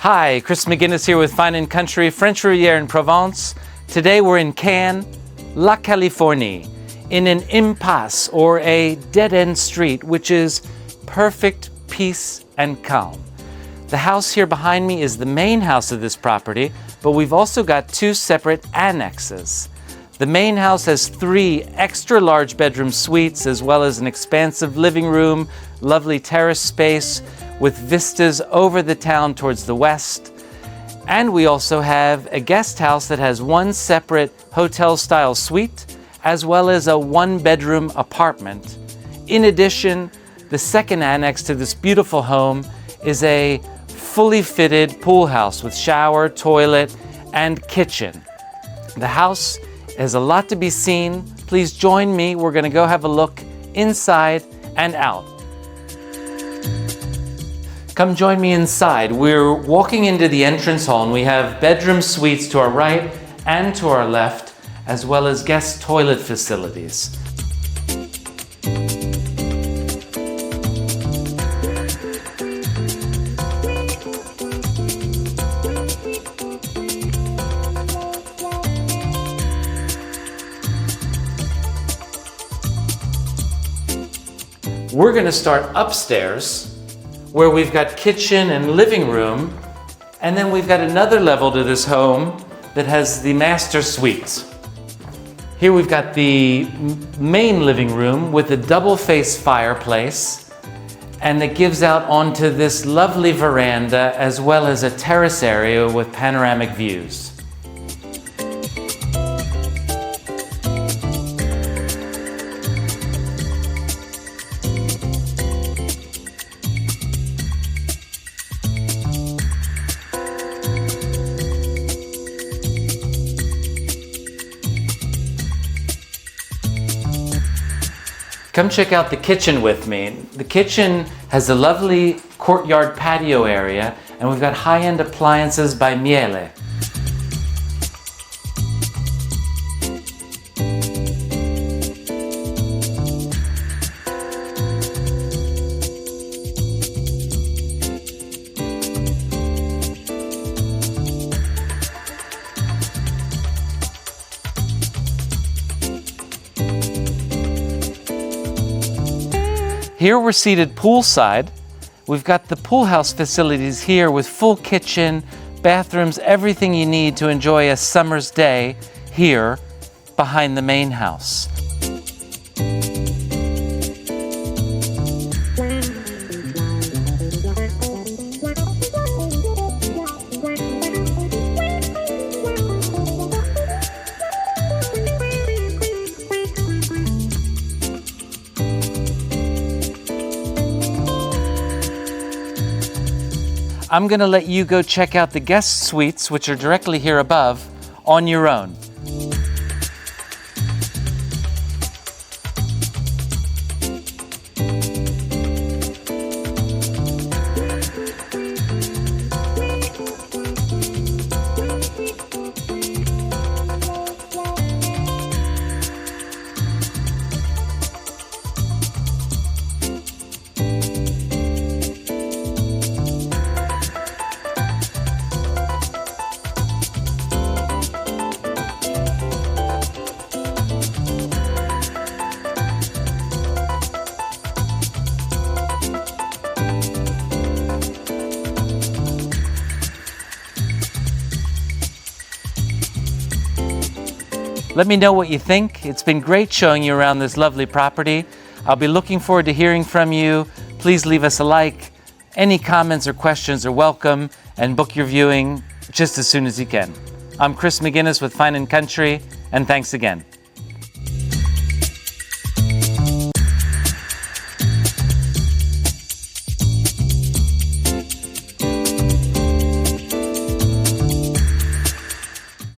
Hi, Chris McGinnis here with Fine & Country, French Riviera in Provence. Today we're in Cannes, La Californie, in an impasse or a dead-end street, which is perfect peace and calm. The house here behind me is the main house of this property, but we've also got two separate annexes. The main house has 3 extra large bedroom suites, as well as an expansive living room, lovely terrace space with vistas over the town towards the west. And we also have a guest house that has 1 separate hotel-style suite, as well as a 1-bedroom apartment. In addition, the second annex to this beautiful home is a fully fitted pool house with shower, toilet, and kitchen. The house has a lot to be seen. Please join me. We're going to go have a look inside and out. Come join me inside. We're walking into the entrance hall and we have bedroom suites to our right and to our left, as well as guest toilet facilities. We're going to start upstairs, where we've got kitchen and living room, and then we've got another level to this home that has the master suite. Here we've got the main living room with a double-face fireplace, and it gives out onto this lovely veranda as well as a terrace area with panoramic views. Come check out the kitchen with me. The kitchen has a lovely courtyard patio area, and we've got high-end appliances by Miele. Here we're seated poolside. We've got the pool house facilities here with full kitchen, bathrooms, everything you need to enjoy a summer's day here behind the main house. I'm going to let you go check out the guest suites, which are directly here above, on your own. Let me know what you think. It's been great showing you around this lovely property. I'll be looking forward to hearing from you. Please leave us a like. Any comments or questions are welcome, and book your viewing just as soon as you can. I'm Chris McGinnis with Fine & Country, and thanks again.